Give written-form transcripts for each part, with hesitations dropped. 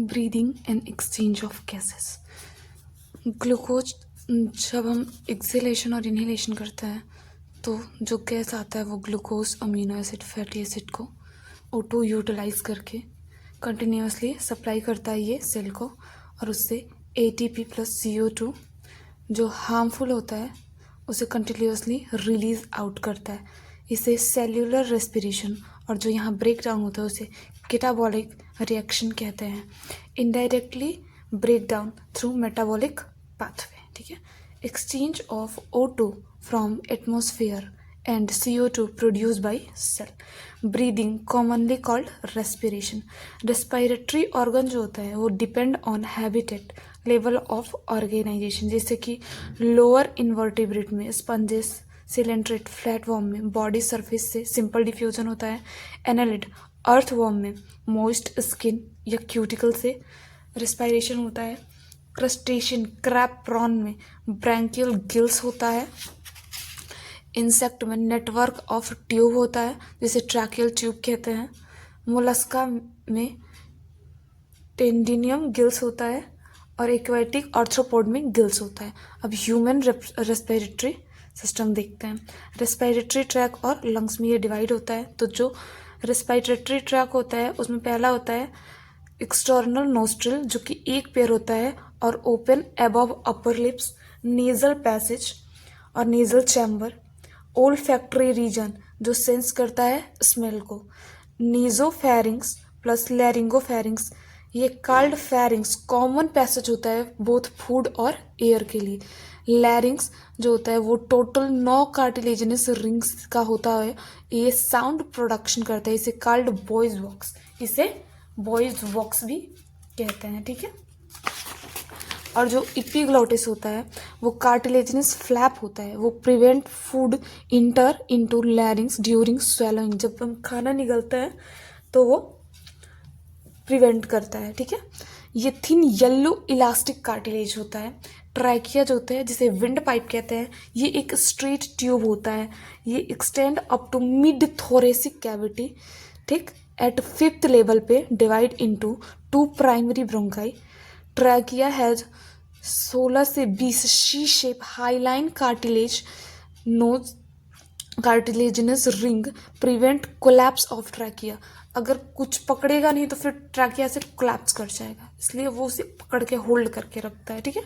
Breathing and exchange of gases. Glucose जब हम acceleration और इनहेलेशन करते हैं तो जो गैस आता है वो glucose amino acid fatty acid को ऑटो यूटिलाइज करके कंटिन्यूसली सप्लाई करता है ये सेल को, और उससे ATP प्लस CO2 जो हार्मफुल होता है उसे कंटिन्यूसली रिलीज आउट करता है। इसे सेल्यूलर रेस्पिरेशन और जो यहाँ ब्रेक डाउन होता है उसे कैटाबॉलिक रिएक्शन कहते हैं। Indirectly break down through metabolic pathway. ठीक है, exchange of O2 from atmosphere and CO2 produced by cell. Breathing commonly called respiration. Respiratory organ जो होता है वो depend on habitat level of organisation, जैसे कि लोअर इन्वर्टिब्रेट में स्पंजेस, सिलेंट्रेट फ्लैटवॉर्म में बॉडी सरफेस से सिंपल डिफ्यूजन होता है, एनालिड अर्थवॉर्म में मॉइस्ट स्किन या क्यूटिकल से रेस्पिरेशन होता है, क्रस्टेशियन क्रैब प्रॉन में ब्रैंकियल गिल्स होता है, इंसेक्ट में नेटवर्क ऑफ ट्यूब होता है जिसे ट्रैकियल ट्यूब कहते हैं, मोलस्का में टेंडिनियम गिल्स होता है और एक्वेटिक आर्थ्रोपोड में गिल्स होता है। अब ह्यूमन रेस्पिरेटरी सिस्टम देखते हैं। रेस्पिरेटरी ट्रैक और लंग्स में ये डिवाइड होता है। तो जो रेस्पिरेटरी ट्रैक होता है उसमें पहला होता है एक्सटर्नल नोस्ट्रिल जो कि एक पेयर होता है और open above upper lips, nasal passage और नेजल चैम्बर, ओल्फैक्टरी रीजन जो सेंस करता है स्मेल को, नीजोफेरिंग्स प्लस लैरिंगोफेरिंग्स, ये कॉल्ड फेरिंग्स कॉमन पैसेज होता है बोथ फूड और एयर के लिए। लैरिंग्स जो होता है वो टोटल 9 कार्टिलेजिनस रिंग्स का होता है, ये साउंड प्रोडक्शन करता है, इसे कॉल्ड वॉइस बॉक्स, इसे वॉइस बॉक्स भी कहते हैं। ठीक है, और जो इपिग्लोटिस होता है वो कार्टिलेजिनस फ्लैप होता है, वो prevent food inter into लैरिंग्स during swallowing, जब हम खाना निगलता है तो वो प्रिवेंट करता है। ठीक है, ये थिन येलो इलास्टिक कार्टिलेज होता है। ट्रैकिया जो होता है जिसे विंड पाइप कहते हैं, ये एक स्ट्रेट ट्यूब होता है, ये extend up to mid thoracic cavity. ठीक, एट 5th लेवल पे divide into 2 primary bronchi. Trachea has 16 से 20 C shape hyaline cartilage nose cartilaginous ring prevent collapse of trachea. अगर कुछ पकड़ेगा नहीं तो फिर ट्रैकिया से कोलैप्स कर जाएगा, इसलिए वो उसे पकड़ के होल्ड करके रखता है। ठीक है,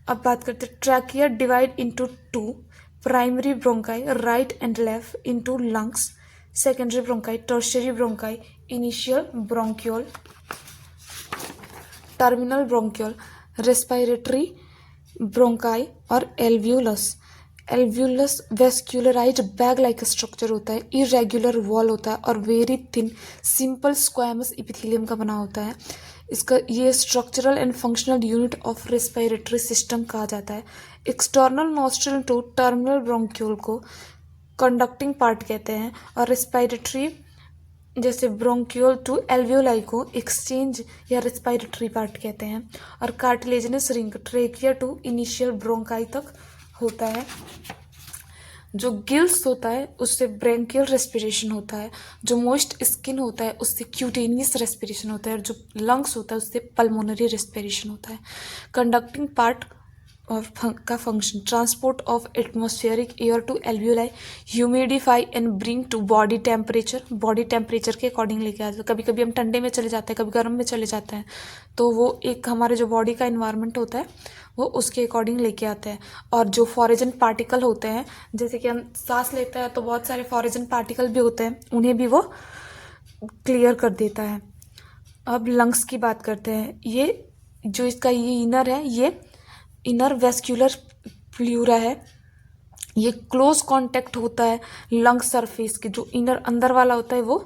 अब बात करते हैं trachea divide into 2 primary bronchi right and left into lungs, secondary bronchi, tertiary bronchi, initial bronchiole, terminal bronchiole, respiratory bronchi और alveolus. Alveolus vascularise bag like structure होता है, इरेगुलर वॉल होता है और very thin simple squamous epithelium का बना होता है। इसका ये structural and functional unit of respiratory system कहा जाता है। External nostril to terminal bronchiole को कंडक्टिंग पार्ट कहते हैं और रेस्पिरेटरी जैसे ब्रोंक्यूल टू एल्वियोलाई को एक्सचेंज या रेस्पिरेटरी पार्ट कहते हैं। और cartilaginous ring trachea to initial bronchi तक होता है। जो गिल्स होता है उससे ब्रेंकियल रेस्पिरेशन होता है, जो मोइस्ट स्किन होता है उससे क्यूटेनियस रेस्पिरेशन होता है और जो लंग्स होता है उससे पल्मोनरी रेस्पिरेशन होता है। कंडक्टिंग पार्ट और का function transport of atmospheric air to alveoli, humidify and bring to body temperature, body temperature के अकॉर्डिंग लेके आते हैं। कभी कभी हम ठंडे में चले जाते हैं, कभी गर्म में चले जाते हैं, तो वो एक हमारे जो बॉडी का इन्वायरमेंट होता है वो उसके अकॉर्डिंग लेके आते हैं। और जो फॉरेजन पार्टिकल होते हैं, जैसे कि हम सांस लेते हैं तो बहुत सारे फॉरेजन पार्टिकल भी होते हैं, उन्हें भी वो क्लियर कर देता है। अब लंग्स की बात करते हैं। ये जो इसका ये इनर है, ये इनर वेस्क्यूलर प्लूरा है, ये क्लोज कांटेक्ट होता है लंग सरफेस के, जो इनर अंदर वाला होता है वो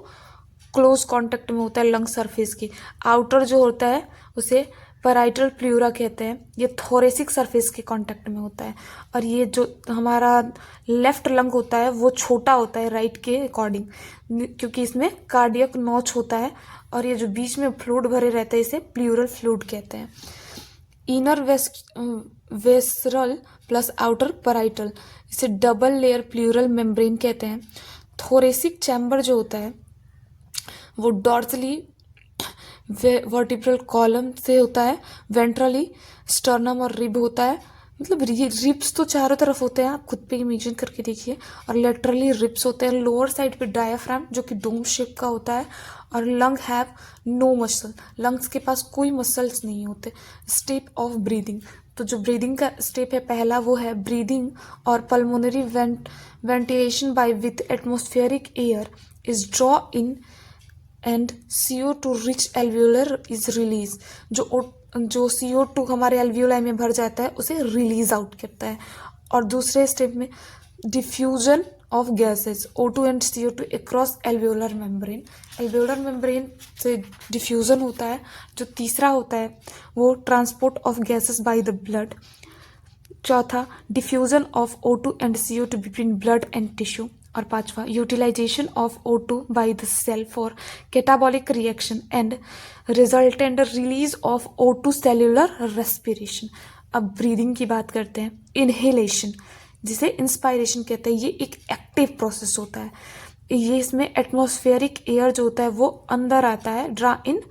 क्लोज कांटेक्ट में होता है लंग सरफेस की। आउटर जो होता है उसे पैराइटल प्लूरा कहते हैं, ये थोरेसिक सरफेस के कांटेक्ट में होता है। और ये जो हमारा लेफ्ट लंग होता है वो छोटा होता है राइट के अकॉर्डिंग, क्योंकि इसमें कार्डियक नॉच होता है और ये जो बीच में फ्लूइड भरे रहते हैं इसे प्लूरल फ्लूइड कहते हैं। इनर वेसरल प्लस आउटर पैराइटल, इसे डबल लेयर प्लूरल मेम्ब्रेन कहते हैं। थोरेसिक चैम्बर जो होता है वो डॉर्सली वर्टिब्रल कॉलम से होता है, वेंट्रली स्टर्नम और रिब होता है, मतलब रिब्स तो चारों तरफ होते हैं, आप खुद पे इमेजिन करके देखिए, और लेटरली रिब्स होते हैं, लोअर साइड पे डायफ्राम जो कि डोम शेप का होता है, और lung have no muscle, lungs के पास कोई मसल्स नहीं होते। स्टेप ऑफ ब्रीदिंग, तो जो ब्रीदिंग का स्टेप है पहला वो है ब्रीदिंग और pulmonary ventilation by with atmospheric air is draw in and CO2 rich alveolar is release, जो CO2 हमारे एल्वियोलाई में भर जाता है उसे रिलीज आउट करता है। और दूसरे स्टेप में diffusion of gases O2 and CO2 across alveolar membrane से डिफ्यूजन होता है। जो तीसरा होता है वो transport of gases by the blood. चौथा diffusion of O2 and CO2 between blood and tissue. और पांचवा utilisation of O2 by the cell for catabolic reaction and resultant release of O2 cellular respiration. अब breathing की बात करते हैं। Inhalation जिसे inspiration कहते हैं, ये एक एक्टिव प्रोसेस होता है। ये इसमें एटमॉस्फेरिक एयर जो होता है वो अंदर आता है, ड्रा इन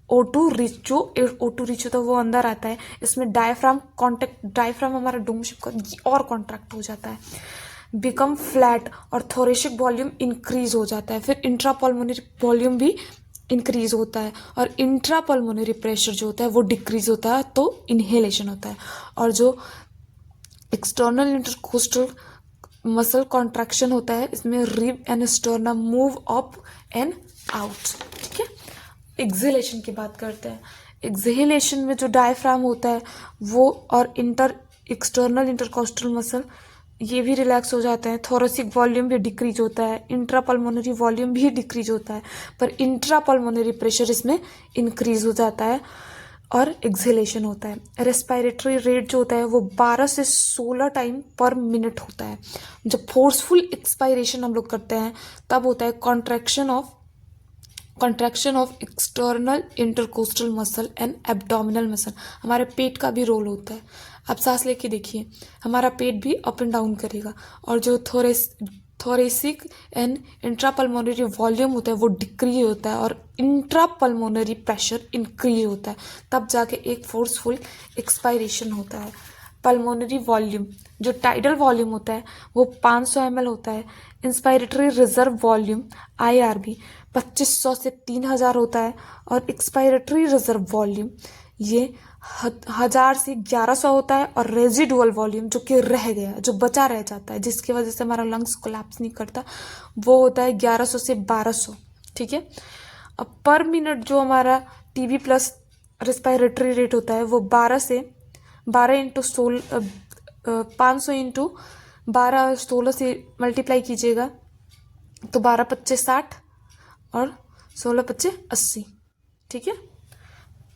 O2 रिच, जो O2 रिच होता है वो अंदर आता है। इसमें डायफ्राम हमारा डोम शेप का और कॉन्ट्रैक्ट हो जाता है, बिकम फ्लैट, और थोरेसिक वॉल्यूम इंक्रीज हो जाता है। फिर इंट्रापल्मोनरी वॉल्यूम भी इंक्रीज होता है, और इंट्रापल्मोनरी प्रेशर जो होता है वो डिक्रीज होता है, तो इनहेलेशन होता है। और जो एक्सटर्नल इंटरकोस्टल मसल कॉन्ट्रैक्शन होता है, इसमें rib end sternum move up and out. ठीक है, एक्सहेलेशन की बात करते हैं। एक्सहेलेशन में जो डायफ्राम होता है वो और एक्सटर्नल इंटरकोस्टल मसल ये भी रिलैक्स हो जाते हैं, थोरेसिक वॉल्यूम भी डिक्रीज होता है, इंट्रापल्मोनरी वॉल्यूम भी डिक्रीज होता है, पर इंट्रापल्मोनरी प्रेशर इसमें इंक्रीज हो जाता है, और एक्सहेलेशन होता है। रेस्पिरेटरी रेट जो होता है वो 12 से 16 टाइम पर मिनट होता है। जब फोर्सफुल एक्सपायरेशन हम लोग करते हैं तब होता है contraction of external intercostal muscle and abdominal muscle. हमारे पेट का भी रोल होता है, आप सांस लेके देखिए, हमारा पेट भी अप एंड डाउन करेगा। और जो थोरेसिक एंड इंट्रापल्मोनरी वॉल्यूम होता है वो डिक्रीज होता है, और इंट्रापल्मोनरी प्रेशर इंक्रीज होता है, तब जाके एक फोर्सफुल एक्सपायरेशन होता है। पल्मोनरी वॉल्यूम, जो टाइडल वॉल्यूम होता है वो 500 ml होता है। इंस्पायरेटरी रिजर्व वॉल्यूम IRV 2500 से 3000 होता है, और एक्सपायरेटरी रिजर्व वॉल्यूम ये 1000 से 1100 होता है। और रेजिडुअल वॉल्यूम जो कि रह गया, जो बचा रह जाता है, जिसकी वजह से हमारा लंग्स कोलैप्स नहीं करता, वो होता है 1100 से 1200। ठीक है, अब पर मिनट जो हमारा TB प्लस रेस्पिरेटरी रेट होता है वो 12 इंटू 500 इंटू 12 16 से मल्टीप्लाई कीजिएगा तो 12 25 60 और 16 25 80। ठीक है,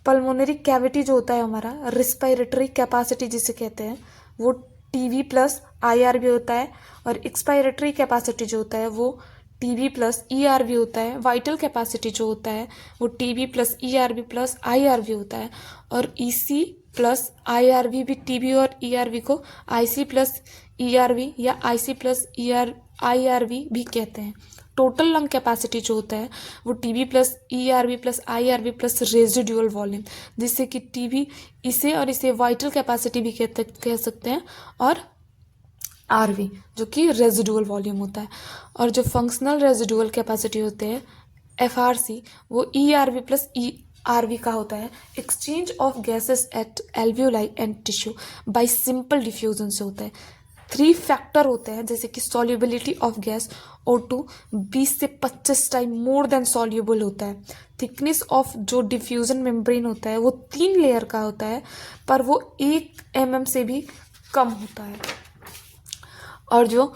पल्मोनरी कैविटी जो होता है हमारा, रिस्पायरेटरी कैपेसिटी जिसे कहते हैं, वो TB प्लस IRV होता है, और एक्सपायरेटरी कैपेसिटी जो होता है वो TB प्लस ERV होता है। वाइटल कैपेसिटी जो होता है वो TB plus ERV plus IRV होता है, और EC प्लस IRV भी TB और ERV को IC प्लस ERV या IC प्लस IRV भी कहते हैं। टोटल लंग कैपेसिटी जो होता है वो TB plus ERV plus IRV plus residual volume, जिससे कि TB इसे वाइटल कैपेसिटी भी कह सकते हैं, और RV जो कि रेजिडुअल वॉल्यूम होता है। और जो फंक्शनल रेजिडुअल कैपेसिटी होते हैं FRC, वो ERV प्लस ERV का होता है। Exchange of gases at alveoli and tissue bye simple diffusion से होता है। 3 फैक्टर होते हैं, जैसे कि सॉल्युबिलिटी ऑफ गैस O2 20 से 25 टाइम मोर देन सॉल्युबल होता है। थिकनेस ऑफ जो डिफ्यूजन मेम्ब्रेन होता है वो 3 लेयर का होता है, पर वो 1 mm से भी कम होता है। और जो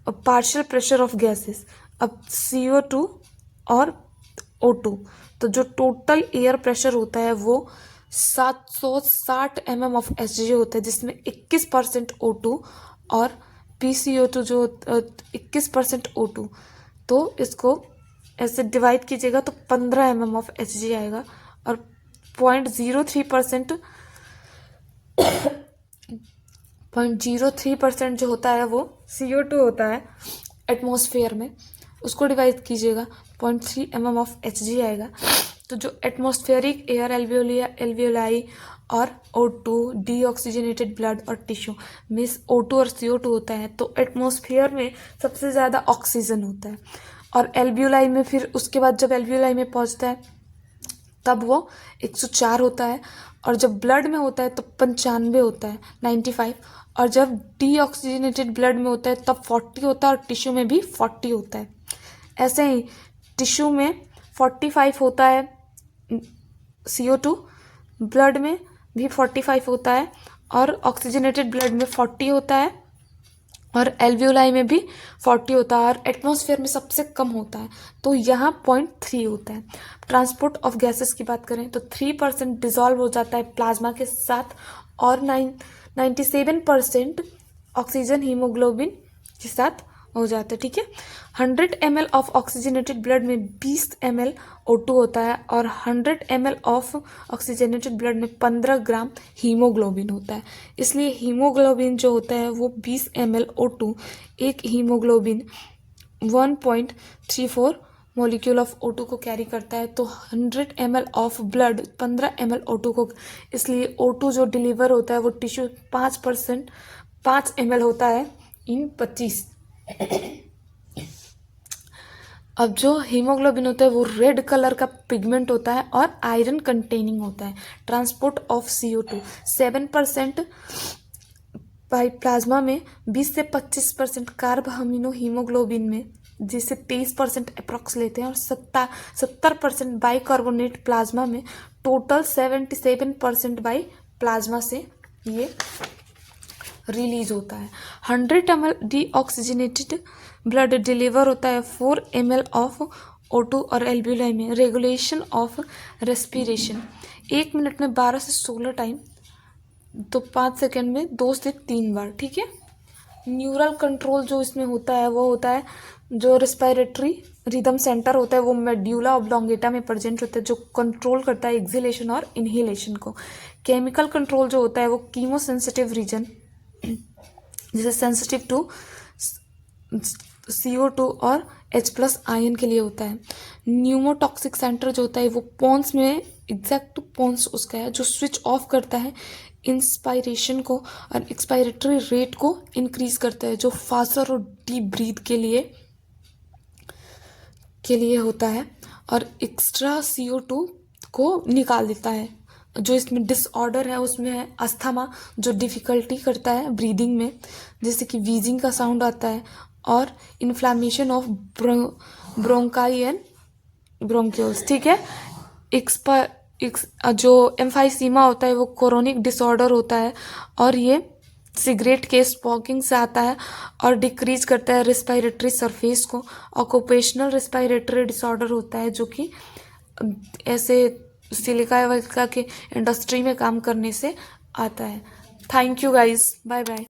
पार्शियल प्रेशर ऑफ गैसेस, अब CO2 और O2, तो जो टोटल एयर प्रेशर होता है वो 760 mm ऑफ Hg होता है, जिसमें 21% O2 और PCO2 जो 21% O2, तो इसको ऐसे डिवाइड कीजिएगा तो 15 mm ऑफ Hg आएगा, और 0.03% जो होता है वो CO2 होता है एटमॉस्फेयर में, उसको डिवाइड कीजिएगा 0.3 mm ऑफ Hg आएगा। तो जो एटमॉस्फेरिक एयर एल्वियोलाई और O2 डीऑक्सीजनेटेड ब्लड और टिश्यू में O2 और CO2 होता है, तो एटमॉस्फेयर में सबसे ज़्यादा ऑक्सीजन होता है। और एल्वियोलाई में फिर उसके बाद जब एल्वियोलाई में पहुंचता है तब वो 104 होता है, और जब ब्लड में होता है तो 95 होता है, 95। और जब डीऑक्सीजनेटेड ब्लड में होता है तब 40 होता है, और टिश्यू में भी 40 होता है। ऐसे ही टिश्यू में 45 होता है CO2, ब्लड में भी 45 होता है, और ऑक्सीजनेटेड ब्लड में 40 होता है, और एल्वियोलाई में भी 40 होता है, और एटमॉस्फेयर में सबसे कम होता है, तो यहाँ 0.3 होता है। ट्रांसपोर्ट ऑफ गैसेस की बात करें तो 3% डिजॉल्व हो जाता है प्लाज्मा के साथ, और 97% ऑक्सीजन हीमोग्लोबिन के साथ हो जाता है। ठीक है, 100 ml ऑफ ऑक्सीजनेटेड ब्लड में 20 ml O2 होता है, और 100 ml ऑफ ऑक्सीजनेटेड ब्लड में 15 ग्राम हीमोग्लोबिन होता है। इसलिए हीमोग्लोबिन जो होता है वो 20 ml O2, एक हीमोग्लोबिन 1.34 मॉलिक्यूल ऑफ O2 को कैरी करता है, तो 100 ml of blood 15 ml O2 को, इसलिए O2 जो डिलीवर होता है वो टिश्यू 5 ml होता है इन 25। अब जो हीमोग्लोबिन होता है वो रेड कलर का पिगमेंट होता है और आयरन कंटेनिंग होता है। Transport of CO2 7% by plasma में, 20 से 25% कार्ब अमीनो हीमोग्लोबिन में, जिसे 23% अप्रॉक्स लेते हैं, और 70% बाइकार्बोनेट प्लाज्मा में, टोटल 77% बाई प्लाज्मा से ये रिलीज होता है। 100 ml डीऑक्सीजनेटेड ब्लड डिलीवर होता है 4 ml ऑफ O2 और एल्वियोलाई में। रेगुलेशन ऑफ रेस्पिरेशन 1 मिनट में 12 से 16 टाइम, तो 5 सेकेंड में 2 से 3 बार। ठीक है, न्यूरल कंट्रोल जो इसमें होता है वो होता है जो रेस्पिरेटरी रिदम सेंटर होता है वो मेड्यूला ऑब्लोंगेटा में प्रेजेंट होता है, जो कंट्रोल करता है एक्सहेलेशन और इनहेलेशन को। केमिकल कंट्रोल जो होता है वो कीमोसेंसिटिव रीजन, जैसे सेंसिटिव टू CO2 और H+ आयन के लिए होता है। न्यूमोटॉक्सिक सेंटर जो होता है वो पोन्स में, एग्जैक्ट पोन्स उसका है, जो स्विच ऑफ करता है इंस्पायरेशन को और एक्सपायरेटरी रेट को इंक्रीज करता है, जो फास्टर और डीप ब्रीथ के लिए होता है, और एक्स्ट्रा CO2 को निकाल देता है। जो इसमें डिसऑर्डर है उसमें है अस्थमा, जो डिफ़िकल्टी करता है ब्रीदिंग में, जैसे कि व्हीजिंग का साउंड आता है, और inflammation of bronchi and bronchioles. ठीक है, जो एम्फाइसीमा होता है वो क्रोनिक डिसऑर्डर होता है, और ये सिगरेट के स्मोकिंग से आता है, और डिक्रीज करता है रेस्पिरेटरी सरफेस को। ऑक्यूपेशनल रेस्पिरेटरी डिसऑर्डर होता है जो कि ऐसे सिलिका वगैरह के इंडस्ट्री में काम करने से आता है। Thank you guys, bye bye.